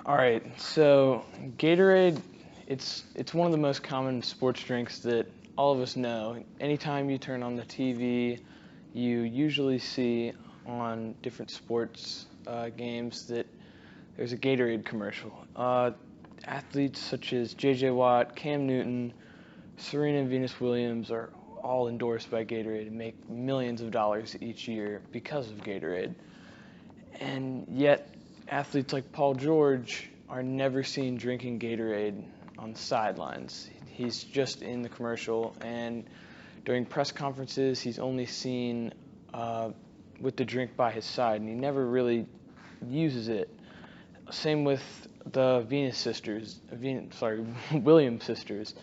All right, so Gatorade, it's one of the most common sports drinks that all of us know. Anytime you turn on the TV, you usually see on different sports games that there's a Gatorade commercial. Athletes such as J.J. Watt, Cam Newton, Serena and Venus Williams are all endorsed by Gatorade and make millions of dollars each year because of Gatorade. And yet, athletes like Paul George are never seen drinking Gatorade on the sidelines. He's just in the commercial, and during press conferences, he's only seen with the drink by his side, and he never really uses it. Same with the Williams sisters.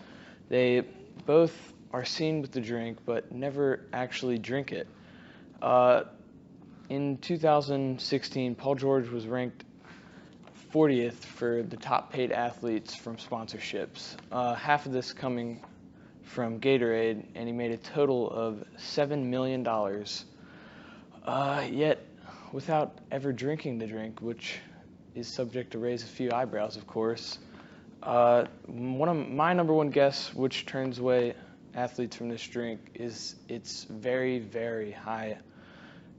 They both are seen with the drink, but never actually drink it. In 2016, Paul George was ranked 40th for the top paid athletes from sponsorships. Half of this coming from Gatorade, and he made a total of $7 million. Yet, without ever drinking the drink, which is subject to raise a few eyebrows, of course. One of my number one guess, which turns away athletes from this drink, is its very, very high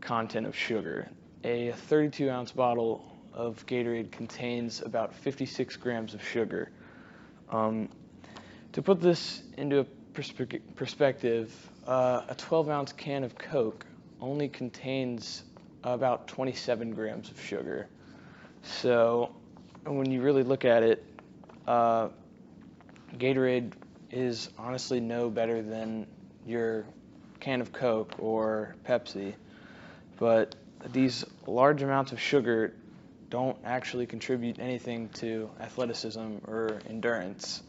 content of sugar. A 32-ounce bottle of Gatorade contains about 56 grams of sugar. To put this into a perspective, a 12-ounce can of Coke only contains about 27 grams of sugar. So when you really look at it, Gatorade is honestly no better than your can of Coke or Pepsi. But these large amounts of sugar don't actually contribute anything to athleticism or endurance.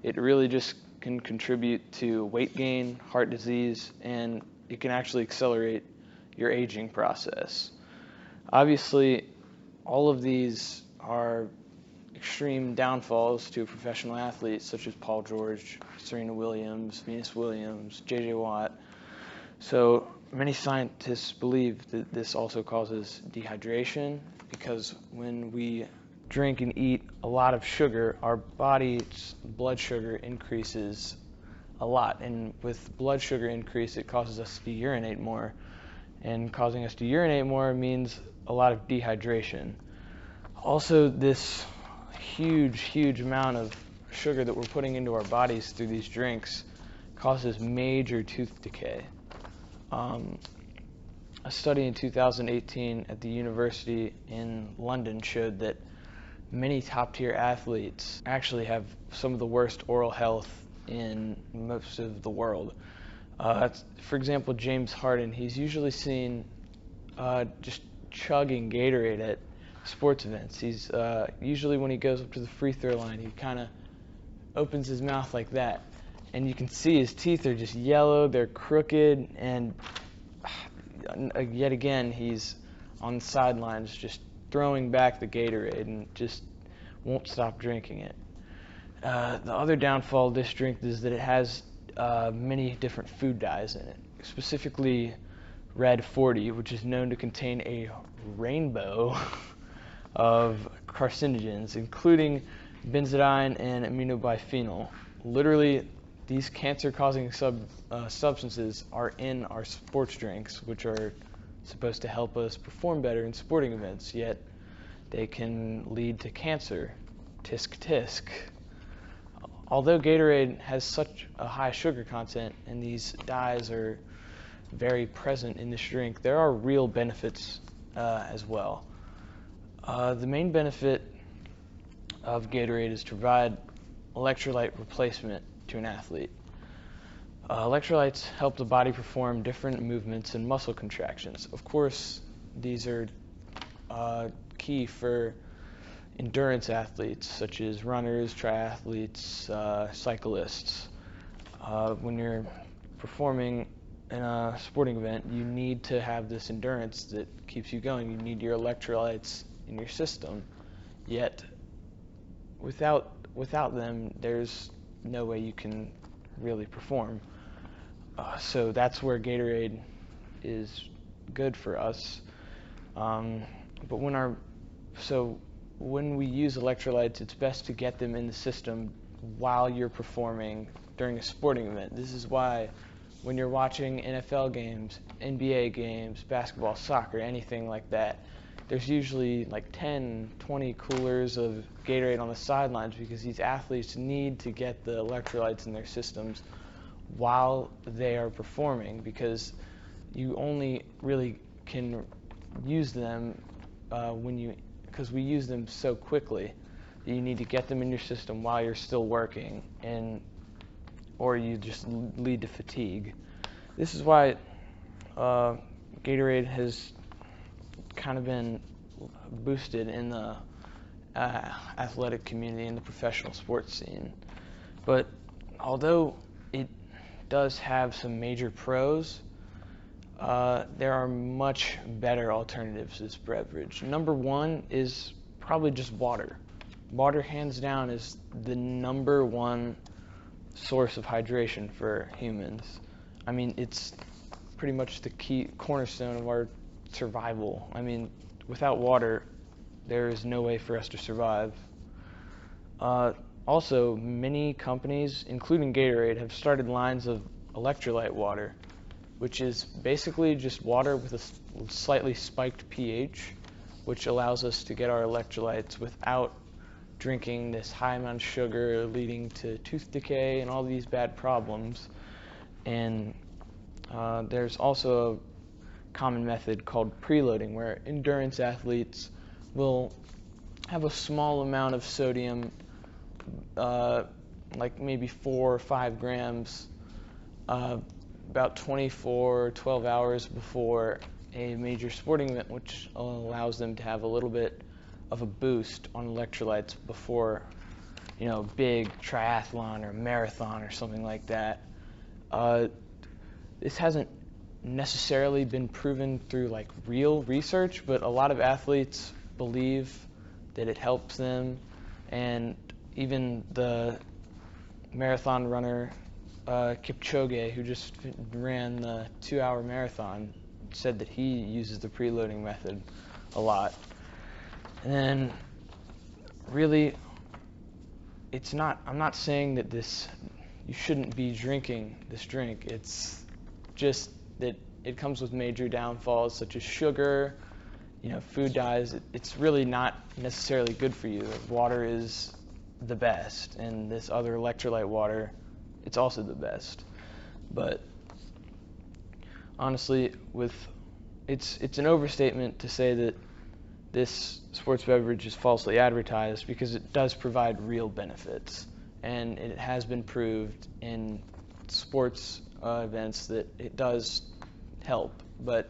It really just can contribute to weight gain, heart disease, and it can actually accelerate your aging process. Obviously, all of these are extreme downfalls to a professional athlete such as Paul George, Serena Williams, Venus Williams, J.J. Watt. So many scientists believe that this also causes dehydration, because when we drink and eat a lot of sugar, our body's blood sugar increases a lot. And with blood sugar increase, it causes us to urinate more. And causing us to urinate more means a lot of dehydration. Also, this huge amount of sugar that we're putting into our bodies through these drinks causes major tooth decay. A study in 2018 at the university in London showed that many top-tier athletes actually have some of the worst oral health in most of the world. For example, James Harden, he's usually seen just chugging Gatorade at sports events. He's usually, when he goes up to the free throw line, he kind of opens his mouth like that, and you can see his teeth are just yellow, they're crooked, and yet again he's on the sidelines just throwing back the Gatorade and just won't stop drinking it. The other downfall of this drink is that it has many different food dyes in it, specifically Red 40, which is known to contain a rainbow of carcinogens, including benzodiazepine and aminobiphenol. Literally, these cancer-causing substances are in our sports drinks, which are supposed to help us perform better in sporting events, yet they can lead to cancer. Tisk tisk. Although Gatorade has such a high sugar content and these dyes are very present in this drink, there are real benefits as well. The main benefit of Gatorade is to provide electrolyte replacement to an athlete. Electrolytes help the body perform different movements and muscle contractions. Of course, these are key for endurance athletes such as runners, triathletes, cyclists. When you're performing in a sporting event, you need to have this endurance that keeps you going. You need your electrolytes in your system. Yet, without them, there's no way you can really perform. So that's where Gatorade is good for us. But when we use electrolytes, it's best to get them in the system while you're performing during a sporting event. This is why when you're watching NFL games, NBA games, basketball, soccer, anything like that, there's usually like 10, 20 coolers of Gatorade on the sidelines, because these athletes need to get the electrolytes in their systems while they are performing, because you only really can use them because we use them so quickly that you need to get them in your system while you're still working, or you just lead to fatigue. This is why Gatorade has kind of been boosted in the athletic community and the professional sports scene. But although it does have some major pros, there are much better alternatives to this beverage. Number one is probably just water. Water, hands down, is the number one source of hydration for humans. I mean, it's pretty much the key cornerstone of our survival. I mean, without water, there is no way for us to survive. Also, many companies, including Gatorade, have started lines of electrolyte water, which is basically just water with a slightly spiked pH, which allows us to get our electrolytes without drinking this high amount of sugar, leading to tooth decay and all these bad problems. And there's also a common method called preloading, where endurance athletes will have a small amount of sodium, like maybe 4 or 5 grams, about 12 hours before a major sporting event, which allows them to have a little bit of a boost on electrolytes before, big triathlon or marathon or something like that. This hasn't necessarily been proven through like real research, but a lot of athletes believe that it helps them, and even the marathon runner Kipchoge, who just ran the 2-hour marathon, said that he uses the preloading method a lot. And then, really, I'm not saying that you shouldn't be drinking this drink. It's just that it comes with major downfalls, such as sugar, food dyes. It's really not necessarily good for you. Water is the best, and this other electrolyte water, it's also the best. But honestly, it's an overstatement to say that this sports beverage is falsely advertised, because it does provide real benefits, and it has been proved in sports events that it does help. But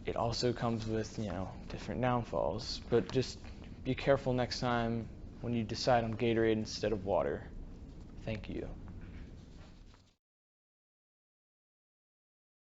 it also comes with different downfalls. But just be careful next time when you decide on Gatorade instead of water. Thank you.